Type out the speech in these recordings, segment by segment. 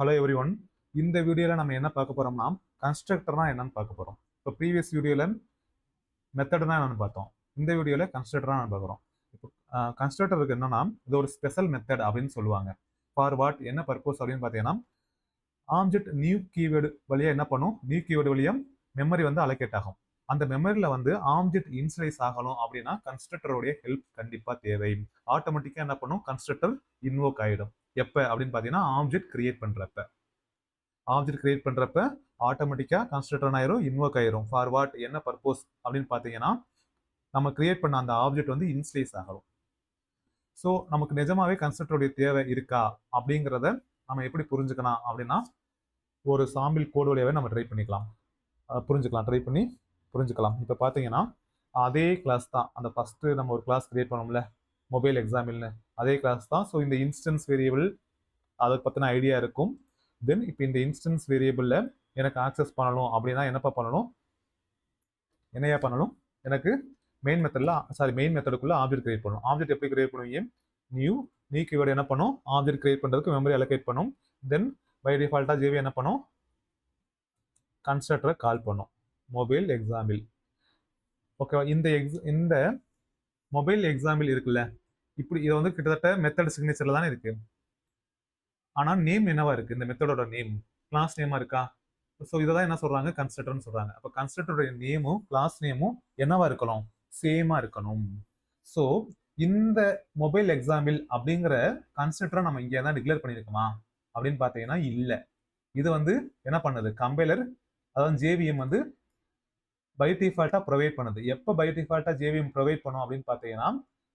Hello every one. இந்த வீடியோவில் நம்ம என்ன பார்க்க போறோம்னா கன்ஸ்ட்ரக்டர்னா என்னன்னு பார்க்க போறோம். இப்போ ப்ரீவியஸ் வீடியோவில் மெத்தட்னா என்னன்னு பார்த்தோம். இந்த வீடியோவில் கன்ஸ்ட்ரக்டர்னா என்ன பார்க்குறோம். இப்போ கன்ஸ்ட்ரக்டருக்கு என்னன்னா இது ஒரு ஸ்பெஷல் மெத்தட் அப்படின்னு சொல்லுவாங்க. ஃபார் வாட் என்ன பர்பஸ் அப்படின்னு பார்த்தீங்கன்னா ஆப்ஜெக்ட் நியூ கீவேர்டு வழியாக என்ன பண்ணும், நியூ கீவேர்டு வழியாக மெமரி வந்து அலோகேட் ஆகும். அந்த மெமரியில் வந்து ஆப்ஜெக்ட் இன்சலைஸ் ஆகணும் அப்படின்னா கன்ஸ்ட்ரக்டருடைய ஹெல்ப் கண்டிப்பாக தேவை. ஆட்டோமேட்டிக்காக என்ன பண்ணும், கன்ஸ்ட்ரக்டர் இன்வோக் ஆகிடும். எப்போ அப்படின்னு பார்த்தீங்கன்னா ஆப்ஜெக்ட் கிரியேட் பண்ணுறப்ப. ஆப்ஜெக்ட் கிரியேட் பண்றப்ப ஆட்டோமேட்டிக்கா கன்ஸ்ட்ரக்டர் ஆயிரும், இன்வோக் ஆயிரும். ஃபார் வாட் என்ன பர்பஸ் அப்படின்னு பாத்தீங்கன்னா நம்ம கிரியேட் பண்ண அந்த ஆப்ஜெக்ட் வந்து இன்ஸ்லைஸ் ஆகும். ஸோ நமக்கு நிஜமாவே கன்ஸ்ட்ரக்டருடைய தேவை இருக்கா அப்படிங்கிறத நம்ம எப்படி புரிஞ்சுக்கலாம் அப்படின்னா ஒரு சாம்பிள் கோடு வழியாவே நம்ம ட்ரை பண்ணிக்கலாம், ட்ரை பண்ணி புரிஞ்சுக்கலாம். இப்போ பார்த்தீங்கன்னா அதே கிளாஸ் தான், அந்த ஃபர்ஸ்ட் நம்ம ஒரு கிளாஸ் கிரியேட் பண்ணோம்ல மொபைல் எக்ஸாம்பிள்னு, அதே கிளாஸ் தான். ஸோ இந்த இன்ஸ்டன்ஸ் வேரியபிள் அதை பற்றின ஐடியா இருக்கும். தென் இப்போ இந்த இன்ஸ்டன்ஸ் வேரியபிளில் எனக்கு ஆக்சஸ் பண்ணணும் அப்படின்னா என்னப்பா பண்ணணும், என்னையா பண்ணணும், எனக்கு மெயின் மெத்தடுக்குள்ள ஆப்ஜெக்ட் கிரியேட் பண்ணணும். ஆப்ஜெக்ட் எப்படி கிரியேட் பண்ணுவீங்க, நியூ கீவேர்டு என்ன பண்ணும், ஆப்ஜெக்ட் கிரியேட் பண்ணுறதுக்கு மெமரி அலோகேட் பண்ணும். தென் பை டிஃபால்ட்டாக ஜேவி என்ன பண்ணும், கன்ஸ்ட்ரக்டரை கால் பண்ணும் மொபைல் எக்ஸாம்பிள். ஓகேவா. இந்த மொபைல் எக்ஸாம்பிள் இருக்குல்ல, இப்படி இதை வந்து கிட்டத்தட்ட மெத்தட் சிக்னேச்சர்ல தானே இருக்கு. ஆனா நேம் என்னவா இருக்கு, இந்த மெத்தடோட நேம் கிளாஸ் நேமா இருக்கா. ஸோ இதை தான் என்ன சொல்றாங்க, கன்ஸ்ட்ரக்டர்னு சொல்றாங்க. அப்போ கன்ஸ்ட்ரக்டருடைய நேமும் கிளாஸ் நேமும் என்னவா இருக்கணும், சேமா இருக்கணும். ஸோ இந்த மொபைல் எக்ஸாம்பிள் அப்படிங்கிற கன்ஸ்ட்ரக்டரை நம்ம இங்கே தான் டிக்ளேர் பண்ணியிருக்கோமா அப்படின்னு பார்த்தீங்கன்னா இல்லை. இது வந்து என்ன பண்ணுது, கம்பைலர் அதாவது ஜேவிஎம் வந்து பை டிஃபால்ட்டா ப்ரொவைட் பண்ணுது. எப்போ பை டிஃபால்ட்டா ஜேவிஎம் ப்ரொவைட் பண்ணும் அப்படின்னு பார்த்தீங்கன்னா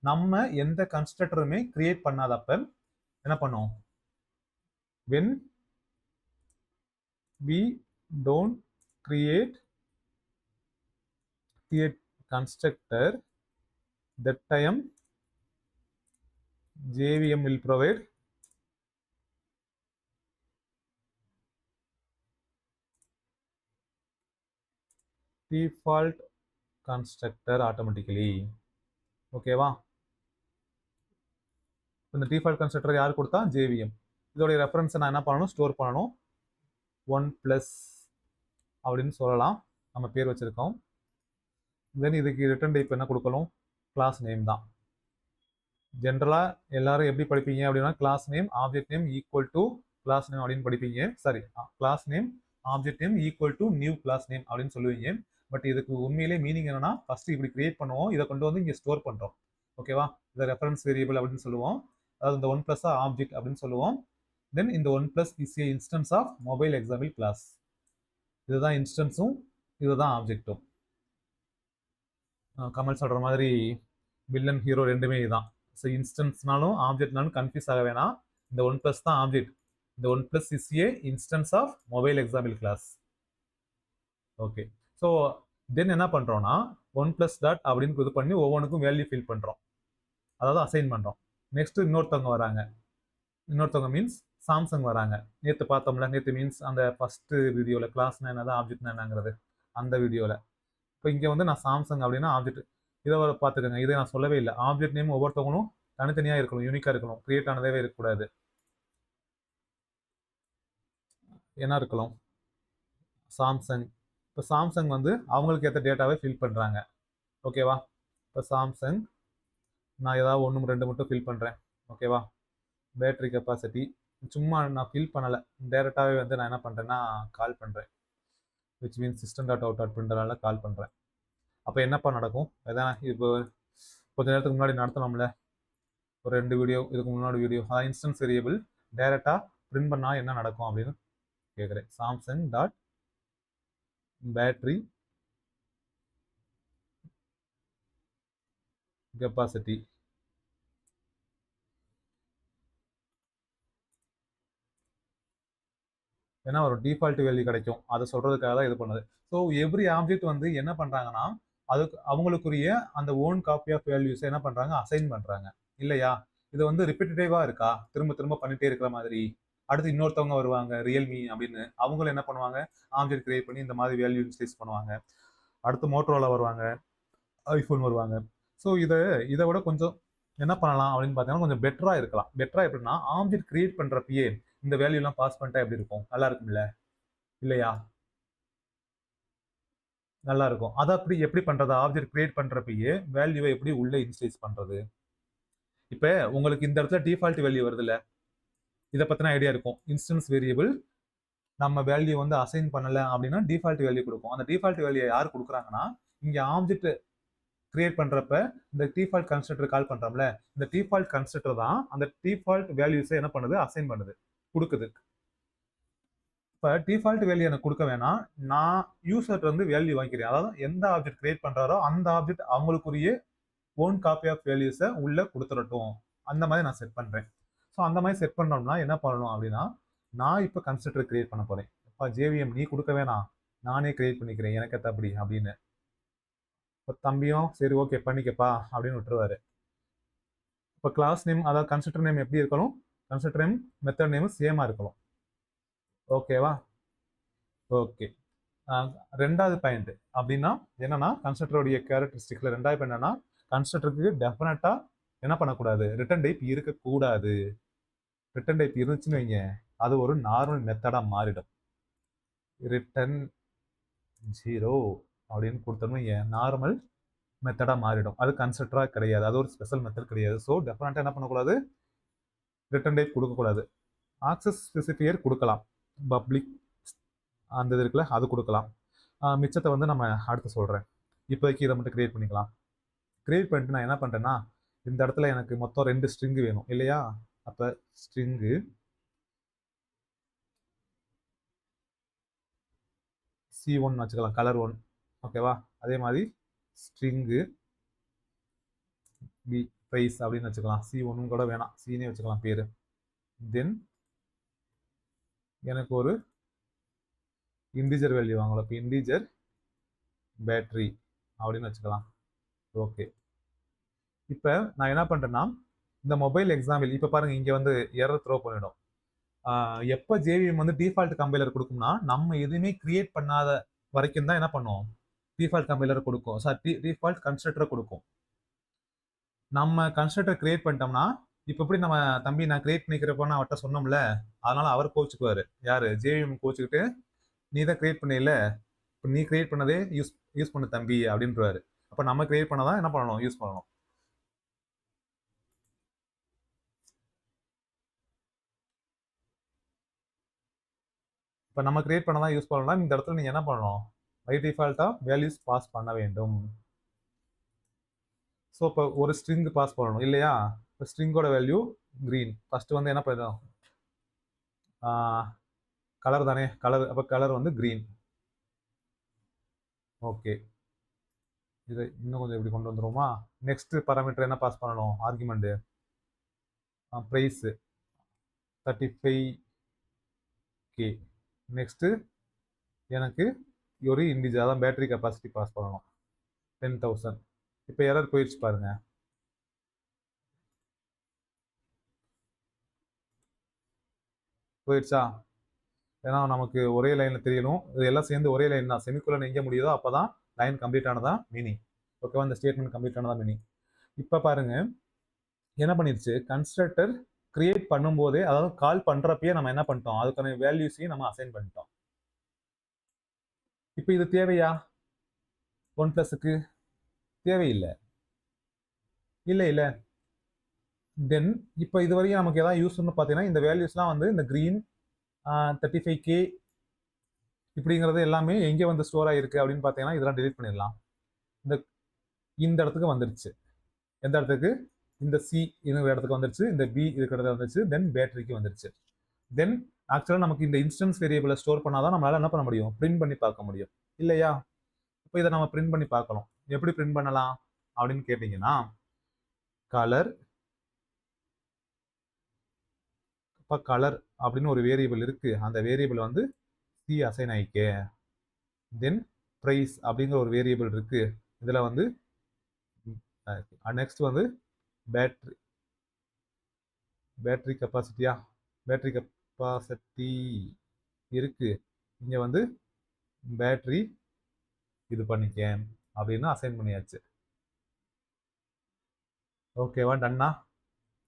நம்ம எந்த கன்ஸ்ட்ரக்டருமே கிரியேட் பண்ணாதப்ப என்ன பண்ணும், when we don't create constructor, that time JVM will provide default constructor automatically. ஓகேவா. இந்த டிஃபால்ட் கன்ஸ்ட்ரக்டர் யார் கொடுத்தா, JVM. இதோடைய ரெஃபரன்ஸை நான் என்ன பண்ணணும், ஸ்டோர் பண்ணணும். 1+ அப்படின்னு சொல்லலாம், நம்ம பேர் வச்சிருக்கோம். தென் இதுக்கு ரிட்டர்ன் டைப் என்ன கொடுக்கணும், கிளாஸ் நேம் தான். ஜென்ரலா எல்லாரும் எப்படி படிப்பீங்க அப்படின்னா class name object name equal to class name அப்படின்னு படிப்பீங்க. சரி, class name object name equal to new class name அப்படின்னு சொல்லுவீங்க. பட் இதுக்கு உண்மையிலே மீனிங் என்னன்னா ஃபர்ஸ்ட் இப்படி கிரியேட் பண்ணுவோம், இதை கொண்டு வந்து இங்கே ஸ்டோர் பண்றோம். ஓகேவா. இதை ரெஃபரன்ஸ் வேரியபிள் அப்படின்னு சொல்லுவோம், அதாவது இந்த 1+ ஆப்ஜெக்ட் அப்படின்னு சொல்லுவோம். தென் இந்த 1+ is a instance of mobile example class. இதுதான் இன்ஸ்டன்ஸும் இதுதான் ஆப்ஜெக்டும். கமல் சொல்ற மாதிரி வில்லன் ஹீரோ ரெண்டுமே இதுதான். ஸோ இன்ஸ்டன்ஸ்னாலும் ஆப்ஜெக்ட்னாலும் கன்ஃபியூஸ் ஆக வேணாம். இந்த 1+ தான் ஆப்ஜெக்ட், இந்த 1+ is a instance of mobile example class. Okay. So then என்ன பண்றோம்னா 1+ டாட் அப்படின்னு இது பண்ணி ஒவ்வொன்றுக்கும் வேல்யூ ஃபில் பண்றோம், அதாவது அசைன் பண்றோம். நெக்ஸ்ட் இன்னொருத்தவங்க வராங்க, இன்னொருத்தவங்க மீன்ஸ் சாம்சங் வராங்க. நேற்று பார்த்தோம்ல, நேற்று மீன்ஸ் அந்த ஃபர்ஸ்ட் வீடியோவில் கிளாஸ்னா என்னது ஆப்ஜெக்ட்னா என்னங்கிறது அந்த வீடியோவில். இப்போ இங்கே வந்து நான் சாம்சங் அப்படின்னா ஆப்ஜெக்ட், இதை பார்த்துக்கோங்க. இதை நான் சொல்லவே இல்லை. ஆப்ஜெக்ட் நேம் ஒவ்வொருத்தவங்களும் தனித்தனியாக இருக்கணும், யூனிக்காக இருக்கணும், கிரியேட் ஆனதே இருக்கக்கூடாது. என்ன இருக்கலாம், சாம்சங். இப்போ சாம்சங் வந்து அவங்களுக்கு ஏற்ற டேட்டாவை ஃபில் பண்ணுறாங்க. ஓகேவா. இப்போ சாம்சங் நான் ஏதாவது 1 2 மட்டும் ஃபில் பண்ணுறேன். ஓகேவா. பேட்டரி கெப்பாசிட்டி சும்மா நான் ஃபில் பண்ணலை, டேரெக்டாகவே வந்து நான் என்ன பண்ணுறேன்னா கால் பண்ணுறேன், which means system dot out dot பிரிண்டரால கால் பண்ணுறேன். அப்போ என்னப்பா நடக்கும், அதான் இப்போ கொஞ்ச நேரத்துக்கு முன்னாடி நடத்தினோம்ல ஒரு 2 வீடியோ, இதுக்கு முன்னாடி வீடியோ, அதான் இன்ஸ்டன்ஸ் வேரியபிள் டைரெக்டாக பிரிண்ட் பண்ணால் என்ன நடக்கும் அப்படின்னு கேட்குறேன். சாம்சங் டாட் பேட்டரி கெப்பாசிட்டி ஏன்னா ஒரு டிஃபால்ட் வேல்யூ கிடைக்கும், அதை சொல்றதுக்காக தான் இது பண்ணுது. ஸோ எவ்ரி ஆப்ஜெக்ட் வந்து என்ன பண்றாங்கன்னா அதுக்கு அவங்களுக்குரிய அந்த ஓன் காப்பி ஆஃப் வேல்யூஸ் என்ன பண்றாங்க, அசைன் பண்றாங்க இல்லையா. இது வந்து ரிப்பீட்டேட்டிவா இருக்கா, திரும்ப திரும்ப பண்ணிட்டே இருக்கிற மாதிரி. அடுத்து இன்னொருத்தவங்க வருவாங்க ரியல்மி அப்படின்னு, அவங்களும் என்ன பண்ணுவாங்க, ஆப்ஜெக்ட் கிரியேட் பண்ணி இந்த மாதிரி வேல்யூ இன்ஸ்லைஸ் பண்ணுவாங்க. அடுத்து மோட்டோரோலா வருவாங்க, ஐஃபோன் வருவாங்க. ஸோ இதை விட கொஞ்சம் என்ன பண்ணலாம் அப்படின்னு பார்த்தீங்கன்னா கொஞ்சம் பெட்டரா இருக்கலாம். பெட்டரா எப்படின்னா ஆப்ஜெக்ட் கிரியேட் பண்றப்பயே இந்த வேல்யூலாம் பாஸ் பண்ணிட்டா எப்படி இருக்கும்? நல்லா இருக்கும்ல? இல்லையா? நல்லா இருக்கும். அத அப்படி எப்படி பண்றது? ஆப்ஜெக்ட் கிரியேட் பண்றப்பயே வேல்யூவ எப்படி உள்ள இனிஷியலைஸ் பண்றது? இப்ப உங்களுக்கு இந்த இடத்துல டிஃபால்ட் வேல்யூ வருதுல்ல? இத பத்தின ஐடியா இருக்கும். இன்ஸ்டன்ஸ் வேரியபிள் நம்ம வேல்யூ வந்து அசைன் பண்ணல அப்படின்னா டிஃபால்ட் வேல்யூ கொடுக்கும். அந்த டிஃபால்ட் வேல்யூ யார் கொடுக்குறாங்கன்னா, இங்க ஆப்ஜெக்ட் கிரியேட் பண்றப்ப இந்த டிஃபால்ட் கன்ஸ்ட்ரக்டர் கால் பண்றோம்ல, இந்த டிஃபால்ட் கன்ஸ்ட்ரக்டர் தான் அந்த டிஃபால்ட் வேல்யூஸை என்ன பண்ணுது? அசைன் பண்ணுது, கொடுக்குது. இப்போ டிஃபால்ட் வேல்யூ எனக்கு கொடுக்க வேணாம், நான் யூசர்ட்ட வந்து வேல்யூ வாங்கிக்கிறேன். அதாவது எந்த ஆப்ஜெக்ட் கிரியேட் பண்றாரோ அந்த ஆப்ஜெக்ட் அவங்களுக்குரிய ஓன் காப்பி ஆஃப் வேல்யூஸை உள்ள கொடுத்துடட்டும். அந்த மாதிரி நான் செட் பண்றேன். ஸோ அந்த மாதிரி செட் பண்ணோம்னா என்ன பண்ணணும் அப்படின்னா, நான் இப்போ கன்ஸ்ட்ரக்டர் கிரியேட் பண்ண போறேன். இப்போ ஜேவிஎம் நீ கொடுக்க வேணாம், நானே கிரியேட் பண்ணிக்கிறேன், எனக்கு ஏற்ற அப்படி அப்படின்னு. இப்போ தம்பியும் சரி ஓகே பண்ணிக்கப்பா அப்படின்னு விட்டுருவாரு. இப்போ கிளாஸ் நேம் அதாவது கன்ஸ்ட்ரக்டர் நேம் எப்படி இருக்கணும்? கன்ஸ்ட்ரக்டர் நேம் மெத்தட் நேம் சேமா இருக்கணும். ஓகேவா? ஓகே. ரெண்டாவது பாயிண்ட் அப்படின்னா என்னன்னா, கன்ஸ்ட்ரக்டருடைய கேரக்டரிஸ்டிக்ல ரெண்டாவது பாயிண்ட் என்னன்னா, கன்ஸ்ட்ரக்டருக்கு டெஃபினட்டா என்ன பண்ணக்கூடாது? ரிட்டர்ன் டைப் இருக்கக்கூடாது. ரிட்டர்ன் டைப் இருந்துச்சுன்னு வைங்க, அது ஒரு நார்மல் மெத்தடா மாறிடும். ரிட்டர்ன் 0 அப்படின்னு கொடுத்தோம்னு வைங்க, நார்மல் மெத்தடா மாறிடும். அது கன்ஸ்ட்ரக்டரா கிடையாது, அது ஒரு ஸ்பெஷல் மெத்தட் கிடையாது. ஸோ டெஃபினட்டா என்ன பண்ணக்கூடாது? ரிட்டர்ன் டைப் கொடுக்கக்கூடாது. ஆக்சஸ் ஸ்பெசிஃபையர் கொடுக்கலாம், பப்ளிக் அந்த இது இருக்குல்ல அது கொடுக்கலாம். மிச்சத்தை வந்து நம்ம அடுத்து சொல்கிறேன். இப்போதைக்கு இதை மட்டும் கிரியேட் பண்ணிக்கலாம். கிரியேட் பண்ணிட்டு நான் என்ன பண்ணுறேன்னா, இந்த இடத்துல எனக்கு மொத்தம் 2 ஸ்ட்ரிங்கு வேணும் இல்லையா? அப்போ ஸ்ட்ரிங்கு C1 வச்சுக்கலாம், கலர் 1. ஓகேவா? அதே மாதிரி ஸ்ட்ரிங்கு பி ப்ரைஸ் அப்படின்னு வச்சுக்கலாம். C1 கூட வேணாம், சீனே வச்சுக்கலாம் பேர். தென் எனக்கு ஒரு இன்டிஜர் வேல்யூ வாங்கலாம். இப்போ இன்டிஜர் பேட்டரி அப்படின்னு வச்சுக்கலாம். ஓகே. இப்போ நான் என்ன பண்ணுறேன்னா, இந்த மொபைல் எக்ஸாம்பிள் இப்போ பாருங்க, இங்கே வந்து எரர் த்ரோ பண்ணிடும். எப்போ ஜேவிஎம் வந்து டிஃபால்ட் கம்பைலர் கொடுக்கும்னா, நம்ம எதுவுமே கிரியேட் பண்ணாத வரைக்கும் தான் என்ன பண்ணுவோம்? டிஃபால்ட் கம்பைலர் கொடுக்கும். சார் டிஃபால்ட் கன்ஸ்ட்ரக்டரை கொடுக்கும். நம்ம கன்ஸ்ட்ரக்டர் கிரியேட் பண்ணிட்டோம்னா, இப்போ எப்படி நம்ம தம்பி நான் கிரியேட் பண்ணிக்கிறப்போன்னு அவர்கிட்ட சொன்னோம்ல, அதனால அவர் கோச்சுக்குவாரு. யாரு? ஜேவிஎம் கோச்சுக்கிட்டு, நீ தான் கிரியேட் பண்ணல, இப்போ நீ கிரியேட் பண்ணதே யூஸ் பண்ணு தம்பி அப்படின்றாரு. அப்போ நம்ம கிரியேட் பண்ணதான் என்ன பண்ணணும்? யூஸ் பண்ணணும். இப்போ நம்ம கிரியேட் பண்ணதான் யூஸ் பண்ணலாம். இந்த இடத்துல நீங்க என்ன பண்ணணும்? பை டிஃபால்ட்டா வேல்யூஸ் பாஸ் பண்ண வேண்டும். ஸோ இப்போ ஒரு ஸ்ட்ரிங் பாஸ் பண்ணணும் இல்லையா? இப்போ ஸ்ட்ரிங்கோட வேல்யூ கிரீன். ஃபர்ஸ்ட் வந்து என்ன பண்ணிடும்? கலர் தானே, கலர். அப்போ கலர் வந்து கிரீன். ஓகே. இதை இன்னும் கொஞ்சம் எப்படி கொண்டு வந்துருவோமா? நெக்ஸ்ட் பாராமீட்டர் என்ன பாஸ் பண்ணணும்? Argument price 35K. நெக்ஸ்ட் எனக்கு ஒரு இண்டிஜர் தான் பேட்டரி கெப்பாசிட்டி பாஸ் பண்ணணும் 10,000. இப்போ எரர் போயிடுச்சு பாருங்க. போயிடுச்சா? ஏன்னா நமக்கு ஒரே லைன்ல தெரியணும், இது எல்லாம் சேர்ந்து ஒரே லைன் தான். செமிகுலன் எங்கே முடியுதோ அப்பதான் லைன் கம்ப்ளீட் ஆனதா மீனிங். ஓகேவா? இந்த ஸ்டேட்மெண்ட் கம்ப்ளீட் ஆனதா மீனிங். இப்போ பாருங்க என்ன பண்ணிருச்சு, கன்ஸ்ட்ரக்டர் கிரியேட் பண்ணும்போதே, அதாவது கால் பண்றப்பயே நம்ம என்ன பண்ணிட்டோம்? அதுக்கான வேல்யூஸையும் நம்ம அசைன் பண்ணிட்டோம். இப்போ இது தேவையா? 1+க்கு தேவையில்லை. இல்லை இல்லை. தென் இப்போ இது வரைக்கும் நமக்கு எதாவது யூஸ்னு பார்த்தீங்கன்னா, இந்த வேல்யூஸ்லாம் வந்து இந்த கிரீன் 35K இப்படிங்கிறது எல்லாமே எங்கே வந்து ஸ்டோர் ஆகிருக்கு அப்படின்னு பார்த்தீங்கன்னா, இதெல்லாம் டிலீட் பண்ணிடலாம். இந்த இடத்துக்கு வந்துருச்சு. எந்த இடத்துக்கு? இந்த சி இருக்கிற இடத்துக்கு வந்துருச்சு, இந்த பி இருக்கிற இடத்துல வந்துருச்சு, தென் பேட்டரிக்கு வந்துருச்சு. தென் ஆக்சுவலாக நமக்கு இந்த இன்ஸ்டன்ஸ் வேரியபிளை ஸ்டோர் பண்ணாதான் நம்மளால என்ன பண்ண முடியும்? பிரிண்ட் பண்ணி பார்க்க முடியும் இல்லையா? இப்போ இதை நம்ம பிரிண்ட் பண்ணி பார்க்கலாம். எப்படி பிரிண்ட் பண்ணலாம் அப்படின்னு கேட்டீங்கன்னா, கலர் இப்போ கலர் அப்படின்னு ஒரு வேரியபிள் இருக்கு. அந்த வேரியபிள் வந்து சி அசைன் ஆயிக்க. தென் ப்ரைஸ் அப்படிங்கிற ஒரு வேரியபிள் இருக்கு. இதுல வந்து நெக்ஸ்ட் வந்து பேட்டரி கெப்பாசிட்டியா, பேட்டரி கெப்பாசிட்டி இருக்கு. இங்க வந்து பேட்டரி இது பண்ணிக்க அப்படின்னு அசைன் பண்ணியாச்சு. ஓகேவா? டன்னா?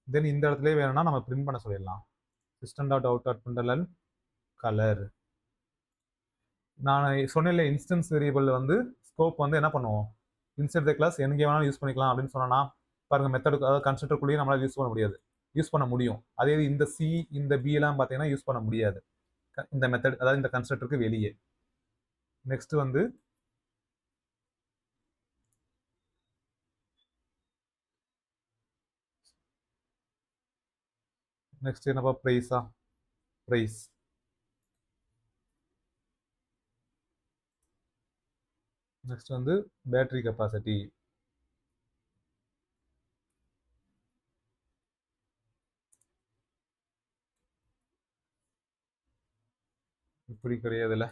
தென் இந்த இடத்துல வேணும்னா நம்ம பிரிண்ட் பண்ண சொல்லிடலாம். System dot out dot பிரிண்டலன் colour. நான் சொன்னேன்ல இன்ஸ்டன்ஸ் வேரியபிள் வந்து ஸ்கோப் வந்து என்ன பண்ணுவோம், இன்சைட் த கிளாஸ் எங்கே வேணாலும் யூஸ் பண்ணிக்கலாம் அப்படின்னு சொன்னா பாருங்க, மெத்தடுக்கு அதாவது கன்ஸ்ட்ரக்டருக்குள்ளேயே நம்மளால யூஸ் பண்ண முடியாது, யூஸ் பண்ண முடியும். அதே இந்த சி இந்த பி எல்லாம் பார்த்தீங்கன்னா யூஸ் பண்ண முடியாது இந்த மெத்தட், அதாவது இந்த கன்ஸ்ட்ரக்டருக்கு வெளியே. நெக்ஸ்ட் வந்து நெக்ஸ்ட் என்னப்பா, ப்ரைஸா, ப்ரைஸ். நெக்ஸ்ட் வந்து பேட்டரி கெப்பாசிட்டி. இப்படி கிடையாதுல்ல.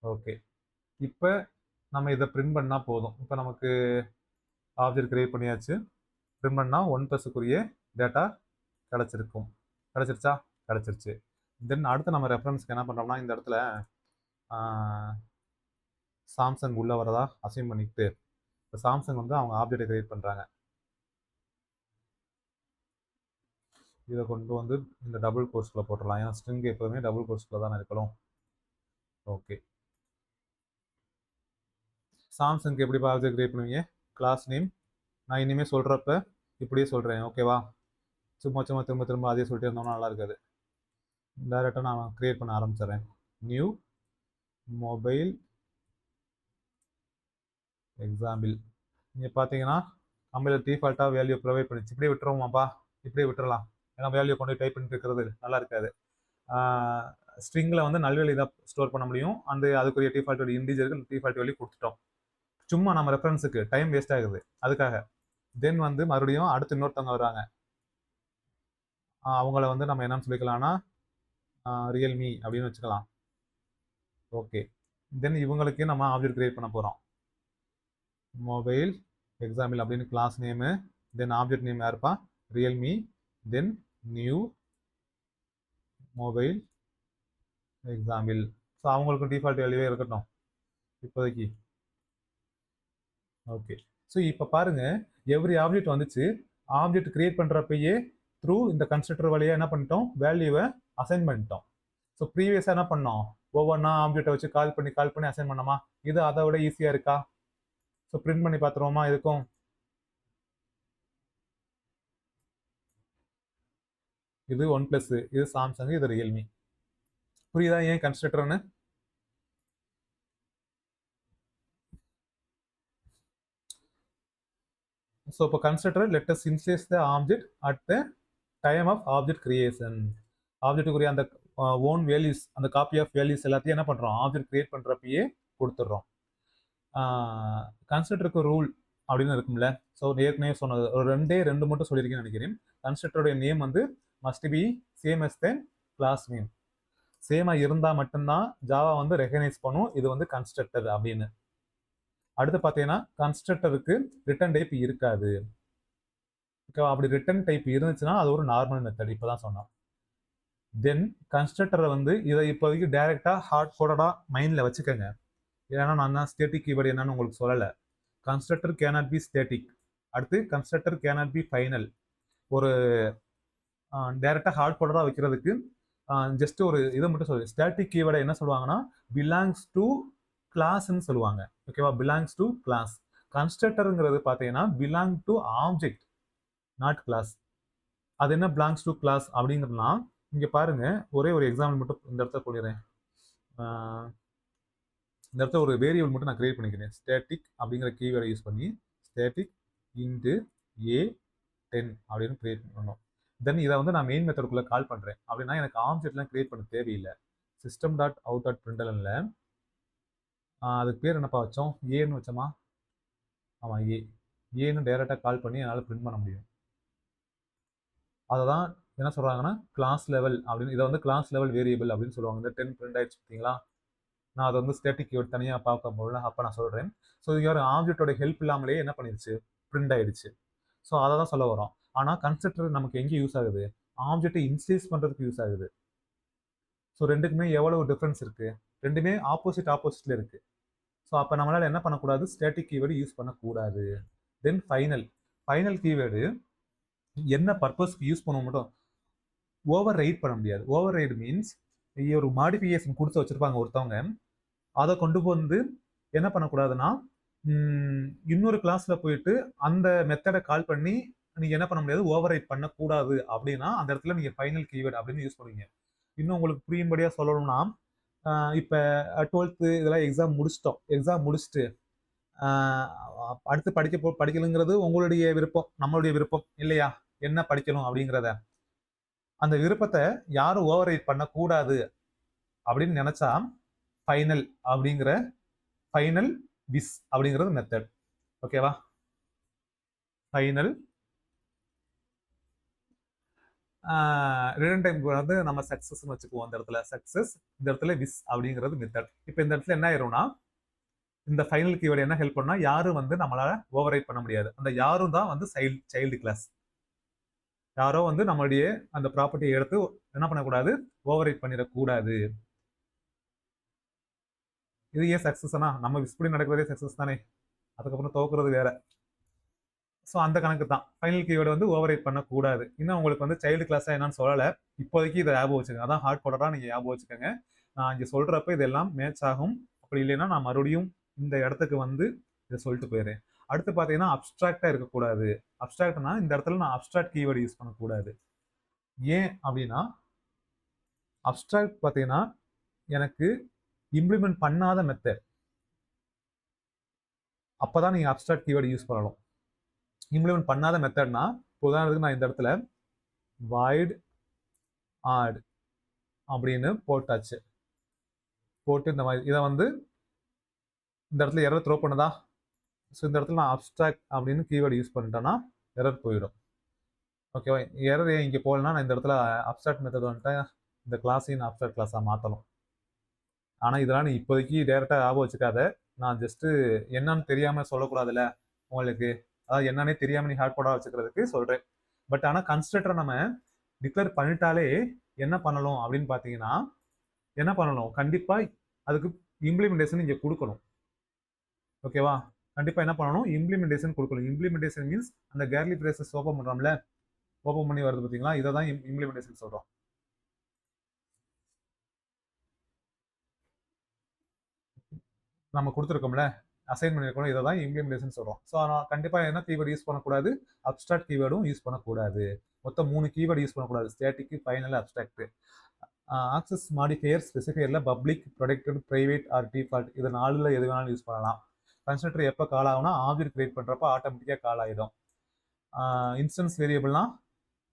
ஓகே, இப்போ நம்ம இதை பிரிண்ட் பண்ணால் போதும். இப்போ நமக்கு ஆப்ஜெக்ட் கிரியேட் பண்ணியாச்சு. பிரிண்ட் பண்ணால் 1+க்குரிய டேட்டா கிடச்சிருக்கும். கிடச்சிருச்சா? கிடச்சிருச்சு. தென் அடுத்து நம்ம ரெஃபரன்ஸ்க்கு என்ன பண்ணுறோம்னா, இந்த இடத்துல சாம்சங் உள்ள வரதா அசைன் பண்ணிக்கிட்டு இப்போ சாம்சங் வந்து அவங்க ஆப்ஜெக்டை கிரியேட் பண்ணுறாங்க. இதை கொண்டு வந்து இந்த டபுள் கோர்ஸ்குள்ளே போட்டுடலாம். ஏன்னா ஸ்ட்ரிங் எப்போதுமே டபுள் கோர்ஸ்குள்ளே தானே இருக்கணும். ஓகே, சாம்சங்க்கு எப்படி ஆப்ஜெக்ட் கிரியேட் பண்ணுவீங்க? Class name. நான் இனிமேல் சொல்கிறப்ப இப்படியே சொல்கிறேன், ஓகேவா? சும்மா சும்மா திரும்ப திரும்ப அதே சொல்லிட்டு இருந்தோம்னா நல்லா இருக்காது. டைரெக்டாக நான் கிரியேட் பண்ண ஆரம்பிச்சிடுறேன். New mobile example. நீங்கள் பார்த்தீங்கன்னா கம்பெனியில் டிஃபால்ட்டாக வேல்யூ ப்ரொவைட் பண்ணிச்சு. இப்படியே விட்டுருவோமாப்பா? இப்படியே விட்டுறலாம். ஏன்னா வேல்யூ கொண்டு டைப் பண்ணிட்டு இருக்கிறது நல்லா இருக்காது. ஸ்ட்ரிங்கில் வந்து நல்வேலி தான் ஸ்டோர் பண்ண முடியும். அந்த அதுக்குரிய டிஃபால்ட் வேல்யூ இண்டிஜருக்கு டிஃபால்ட் வேல்யூ கொடுத்துட்டோம். சும்மா நம்ம ரெஃபரன்ஸுக்கு டைம் வேஸ்ட் ஆகுது அதுக்காக. தென் வந்து மறுபடியும் அடுத்து இன்னொருத்தவங்க வராங்க. அவங்கள வந்து நம்ம என்னன்னு சொல்லிக்கலாம்னா ரியல்மி அப்படின்னு வச்சுக்கலாம். ஓகே, தென் இவங்களுக்கு நம்ம ஆப்ஜெக்ட் கிரியேட் பண்ண போகிறோம். மொபைல் எக்ஸாம்பிள் அப்படின்னு கிளாஸ் நேமு. தென் ஆப்ஜெக்ட் நேம் யாருப்பா? ரியல்மி. தென் நியூ மொபைல் எக்ஸாம்பிள். ஸோ அவங்களுக்கு டிஃபால்ட் வேல்யூவே இருக்கட்டும் இப்போதைக்கு. ஓகே, ஸோ இப்போ பாருங்க, எவ்ரி ஆப்ஜெக்ட் வந்துச்சு. ஆப்ஜெக்ட் கிரியேட் பண்ணுறப்பயே த்ரூ இந்த கன்ஸ்ட்ரக்டர் வழியாக என்ன பண்ணிட்டோம், வேல்யூவை அசைன் பண்ணிட்டோம். ஸோ ப்ரீவியஸாக என்ன பண்ணோம், ஒவ்வொன்றா ஆப்ஜெக்டை வச்சு கால் பண்ணி அசைன் பண்ணோமா? இது அதை விட ஈஸியாக இருக்கா? ஸோ பிரிண்ட் பண்ணி பார்த்துருவோமா? இதுக்கும் இது 1+, இது சாம்சங், இது ரியல்மி. புரியுதா ஏன் கன்ஸ்ட்ரக்டர்னு? ஸோ இப்போ constructor let us instance the object at the time of object creation. ஆப்ஜெக்ட்டுக்குரிய அந்த ஓன் வேல்யூஸ், அந்த காப்பி ஆஃப் வேல்யூஸ் எல்லாத்தையும் என்ன பண்ணுறோம், ஆப்ஜெக்ட் கிரியேட் பண்ணுறப்பயே கொடுத்துட்றோம். கன்ஸ்ட்ரக்டருக்கு ரூல் அப்படின்னு இருக்கும்ல. ஸோ ஏற்கனவே சொன்னது ஒரு ரெண்டு மட்டும் சொல்லியிருக்கேன்னு நினைக்கிறேன். கன்ஸ்ட்ரக்டருடைய நேம் வந்து must be same as then class name. சேமாக இருந்தால் மட்டும்தான் ஜாவா வந்து ரெகனைஸ் பண்ணும் இது வந்து கன்ஸ்ட்ரக்டர் அப்படின்னு. அடுத்து பார்த்தீங்கன்னா கன்ஸ்ட்ரக்டருக்கு ரிட்டர்ன் டைப் இருக்காது. ஓகேவா? அப்படி ரிட்டர்ன் டைப் இருந்துச்சுன்னா அது ஒரு நார்மல் மெத்தட், இப்போ தான் சொன்னோம். தென் கன்ஸ்ட்ரக்டரை வந்து இதை இப்போதைக்கு டைரெக்டாக ஹார்ட் கோடடாக மைண்டில் வச்சுக்கோங்க. ஏன்னா நான் தான் ஸ்டேட்டிக் கீவேர்டு என்னன்னு உங்களுக்கு சொல்லலை. Constructor cannot be static. அடுத்து கன்ஸ்ட்ரக்டர் கேனாட் பி ஃபைனல். ஒரு டைரெக்டாக ஹார்ட் கோடடாக வைக்கிறதுக்கு ஜஸ்ட் ஒரு இதை மட்டும் சொல்லு. ஸ்டேட்டிக் கீவேர்டை என்ன சொல்லுவாங்கன்னா பிலாங்ஸ் டு கிளாஸ்ன்னு சொல்லுவாங்க. ஓகேவா? Belongs to class. கன்ஸ்ட்ரக்டருங்கிறது பார்த்தீங்கன்னா belong to object, not class. அது என்ன பிலாங்ஸ் டு கிளாஸ் அப்படிங்கிறதுனா, இங்கே பாருங்க, ஒரே ஒரு எக்ஸாம்பிள் மட்டும் இந்த இடத்துல சொல்லிடுறேன். இந்த இடத்துல ஒரு வேரியபிள் மட்டும் நான் கிரியேட் பண்ணிக்கிறேன். ஸ்டேட்டிக் அப்படிங்கிற கீவேர்டை யூஸ் பண்ணி ஸ்டேட்டிக் இன்டு A10 அப்படின்னு கிரியேட் பண்ணணும். தென் இதை வந்து நான் மெயின் மெத்தடுக்குள்ளே கால் பண்ணுறேன். அப்படின்னா எனக்கு ஆப்ஜெக்ட்லாம் கிரியேட் பண்ண தேவையில்லை. சிஸ்டம் டாட் அவுட் டாட் பிரிண்டலன்ல அதுக்கு பேர் என்னப்பா வச்சோம், ஏன்னு வச்சோமா? ஆமாம், ஏன்னு டைரெக்டாக கால் பண்ணி என்னால் பிரிண்ட் பண்ண முடியும். அதை தான் என்ன சொல்கிறாங்கன்னா கிளாஸ் லெவல் அப்படின்னு. இதை வந்து கிளாஸ் லெவல் வேரியபிள் அப்படின்னு சொல்லுவாங்க. இந்த 10 பிரிண்ட் ஆயிடுச்சு பார்த்தீங்களா? நான் அதை வந்து ஸ்டேட்டிக் கீவேர்ட் தனியாக பார்க்க போகல, அப்போ நான் சொல்கிறேன். ஸோ இது ஒரு ஆப்ஜெக்டோட ஹெல்ப் இல்லாமலே என்ன பண்ணிடுச்சு, பிரிண்ட் ஆயிடுச்சு. ஸோ அதை தான் சொல்ல வரோம். ஆனால் கன்ஸ்ட்ரக்டர் நமக்கு எங்கே யூஸ் ஆகுது, ஆப்ஜெக்டை இன்ஸ்டேஸ் பண்ணுறதுக்கு யூஸ் ஆகுது. ஸோ ரெண்டுக்குமே எவ்வளவு டிஃப்ரென்ஸ் இருக்குது? ரெண்டுமே ஆப்போசிட்ல இருக்கு. ஸோ அப்போ நம்மளால என்ன பண்ணக்கூடாது, ஸ்டேட்டிக் கீவேர்டு யூஸ் பண்ணக்கூடாது. தென் ஃபைனல் கீவேர்டு என்ன பர்பஸ்க்கு யூஸ் பண்ண மட்டும் ஓவர் ரைட் பண்ண முடியாது. ஓவர் ரைடு மீன்ஸ் ஒரு மாடிஃபிகேஷன் கொடுத்து வச்சிருப்பாங்க ஒருத்தவங்க, அதை கொண்டு வந்து என்ன பண்ணக்கூடாதுன்னா இன்னொரு கிளாஸ்ல போயிட்டு அந்த மெத்தடை கால் பண்ணி நீங்க என்ன பண்ண முடியாது, ஓவர் ரைட் பண்ணக்கூடாது. அப்படின்னா அந்த இடத்துல நீங்க ஃபைனல் கீவேர்டு அப்படின்னு யூஸ் பண்ணுவீங்க. இன்னும் உங்களுக்கு புரியும்படியா சொல்லணும்னா, இப்போ 12th இதெல்லாம் எக்ஸாம் முடிச்சுட்டு அடுத்து படிக்கலுங்கிறது உங்களுடைய விருப்பம், நம்மளுடைய விருப்பம் இல்லையா, என்ன படிக்கணும் அப்படிங்கிறத. அந்த விருப்பத்தை யாரும் ஓவர் ரைட் பண்ணக்கூடாது அப்படின்னு நினைச்சா ஃபைனல் விஸ் அப்படிங்கிறது மெத்தட். ஓகேவா? ஃபைனல் ரிட்டன் டைம் வந்து நம்ம சக்சஸ்ன்னு வச்சுக்குவோம். அந்த இடத்துல சக்சஸ், இந்த இடத்துல விஸ் அப்படிங்கிறது மெத்தட். இப்போ இந்த இடத்துல என்ன ஆயிரும்னா, இந்த ஃபைனல் கீவேர்டு என்ன ஹெல்ப் பண்ணா, யாரும் வந்து நம்மளால ஓவர் ரைட் பண்ண முடியாது. அந்த யாரும் தான் வந்து சைல்டு கிளாஸ். யாரோ வந்து நம்மளுடைய அந்த ப்ராப்பர்ட்டியை எடுத்து என்ன பண்ணக்கூடாது, ஓவர் ரைட் பண்ணிடக்கூடாது. இது ஏன் சக்சஸ்னா, நம்ம விஸ்படி நடக்கிறதே சக்சஸ் தானே, அதுக்கப்புறம் துவக்கிறது வேற. ஸோ அந்த கணக்கு தான் ஃபைனல் கீவேர்டு வந்து ஓவர் ரைட் பண்ணக்கூடாது. இன்னும் உங்களுக்கு வந்து சைல்டு கிளாஸாக என்னன்னு சொல்லலை, இப்போதைக்கு இதை ஞாபகம் வச்சுக்கோங்க. அதான் ஹார்ட் கோடராக நீங்கள் ஞாபகம் வச்சுக்கோங்க. நான் இங்கே சொல்கிறப்ப இதெல்லாம் மேட்ச் ஆகும். அப்படி இல்லைன்னா நான் மறுபடியும் இந்த இடத்துக்கு வந்து இதை சொல்லிட்டு போயிடுறேன். அடுத்து பார்த்தீங்கன்னா அப்ஸ்ட்ராக்டாக இருக்கக்கூடாது. அப்ஸ்ட்ராக்ட்னா இந்த இடத்துல நான் அப்ஸ்ட்ராக்ட் கீவேர்டு யூஸ் பண்ணக்கூடாது. ஏன் அப்படின்னா, அப்ஸ்ட்ராக்ட் பார்த்தீங்கன்னா எனக்கு இம்ப்ளிமெண்ட் பண்ணாத மெத்தட், அப்போதான் நீங்கள் அப்ஸ்ட்ராக்ட் கீவேர்டு யூஸ் பண்ணணும். இம்ப்ளிமெண்ட் பண்ணாத மெத்தட்னா, உதாரணத்துக்கு நான் இந்த இடத்துல void add அப்படின்னு போட்டாச்சு. போட்டு இந்த மாதிரி இதை வந்து இந்த இடத்துல எரர் த்ரோ பண்ணுதா? ஸோ இந்த இடத்துல நான் அப்ஸ்ட்ராக்ட் அப்படின்னு கீவேர்டு யூஸ் பண்ணிட்டேன்னா எரர் போயிடும். ஓகேவா? எரர் ஏன் இங்கே போகலன்னா, நான் இந்த இடத்துல அப்ஸ்ட்ராக்ட் மெத்தட் வந்துட்டு இந்த கிளாஸையும் அப்ஸ்ட்ராக்ட் கிளாஸாக மாற்றணும். ஆனால் இதெல்லாம் நீ இப்போதைக்கு டேரெக்டாக ஞாபகம் வச்சுக்காத. நான் ஜஸ்ட்டு என்னன்னு தெரியாமல் சொல்லக்கூடாதுல்ல உங்களுக்கு, அதாவது என்னன்னே தெரியாமல் நீ ஹார்ட் கோடாக வச்சுக்கிறதுக்கு சொல்கிறேன். பட் ஆனால் கன்ஸ்ட்ரக்டரை நம்ம டிக்ளேர் பண்ணிட்டாலே என்ன பண்ணணும் அப்படின்னு பார்த்தீங்கன்னா, என்ன பண்ணணும், கண்டிப்பாக அதுக்கு இம்ப்ளிமெண்டேஷன் இங்கே கொடுக்கணும். ஓகேவா? கண்டிப்பாக என்ன பண்ணணும், இம்ப்ளிமெண்டேஷன் கொடுக்கணும். இம்ப்ளிமெண்டேஷன் மீன்ஸ் அந்த கேர்லி பிரேசஸ் ஓப்பன் பண்ணுறோம்ல, ஓப்பன் பண்ணி வருது பார்த்தீங்களா, இதை தான் இம்ப்ளிமெண்டேஷன் சொல்கிறோம். நம்ம கொடுத்துருக்கோம்ல, அசைன் பண்ணியிருக்கோம், இதை தான் இம்ப்ளிமெண்டேஷன் சொல்கிறோம். ஸோ நான் கண்டிப்பாக என்ன கீவேர்டு யூஸ் பண்ணக்கூடாது, அப்ஸ்ட்ராக்ட் கீவேர்டும் யூஸ் பண்ணக்கூடாது. மொத்தம் 3 கீவேர்டு யூஸ் பண்ணக்கூடாது, static, final, abstract. Access modifier ஸ்பெசிஃபையரில் public, protected, private or default, இது 4ல் எது வேணாலும் யூஸ் பண்ணலாம். கன்ஸ்ட்ரக்டர் எப்போ கால் ஆகும்னா, ஆப்ஜெக்ட் கிரியேட் பண்ணுறப்ப ஆட்டோமேட்டிக்காக கால் ஆகிடும். இன்ஸ்டன்ஸ் வேரியபிள்னா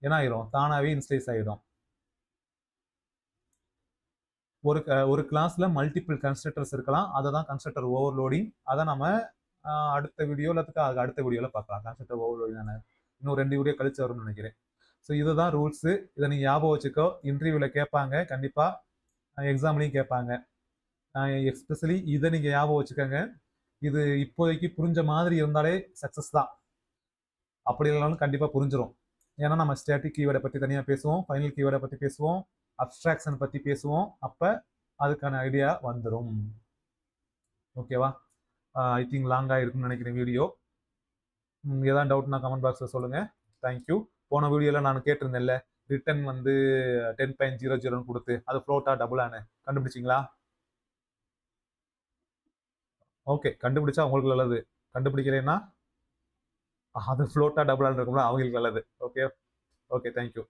என்ன ஆயிரும், தானாகவே இன்ஸ்டைஸ் ஆகிடும். ஒரு கிளாஸ்ல மல்டிபிள் கன்ஸ்ட்ரக்டர்ஸ் இருக்கலாம், அதை தான் கன்ஸ்ட்ரக்டர் ஓவர்லோடிங். அதை நம்ம அடுத்த வீடியோவில் பார்க்கலாம். கன்ஸ்ட்ரக்டர் ஓவர்லோடிங் தானே, இன்னும் 2 வீடியோ கழிச்சு வரும்னு நினைக்கிறேன். ஸோ இதுதான் ரூல்ஸு. இதை நீங்கள் ஞாபகம் வச்சுக்கோ. இன்டர்வியூவில் கேட்பாங்க, கண்டிப்பாக எக்ஸாம்லையும் கேட்பாங்க. எஸ்பெஷலி இதை நீங்கள் ஞாபகம் வச்சுக்கோங்க. இது இப்போதைக்கு புரிஞ்ச மாதிரி இருந்தாலே சக்ஸஸ் தான். அப்படி இல்லைனாலும் கண்டிப்பாக புரிஞ்சிடும். ஏன்னா நம்ம ஸ்டேட்டிக் கீவேர்டை பற்றி தனியாக பேசுவோம், ஃபைனல் கீவேர்டை பற்றி பேசுவோம், அப்ஸ்ட்ராக்ஷன் பற்றி பேசுவோம். அப்போ அதுக்கான ஐடியா வந்துடும். ஓகேவா? ஐ திங்க் லாங்காக இருக்குன்னு நினைக்கிறேன் வீடியோ. ஏதாவது டவுட்னா கமெண்ட் பாக்ஸில் சொல்லுங்கள். தேங்க்யூ. போன வீடியோவில் நான் கேட்டிருந்தேன்ல, ரிட்டன் வந்து 10.00 கொடுத்து அது ஃப்ளோட்டா டபுளானு கண்டுபிடிச்சிங்களா? ஓகே, கண்டுபிடிச்சா உங்களுக்கு நல்லது. கண்டுபிடிக்கிறேன்னா அது ஃப்ளோட்டா டபுளான்னு இருக்கும்ல, அவங்களுக்கு நல்லது. Okay, thank you.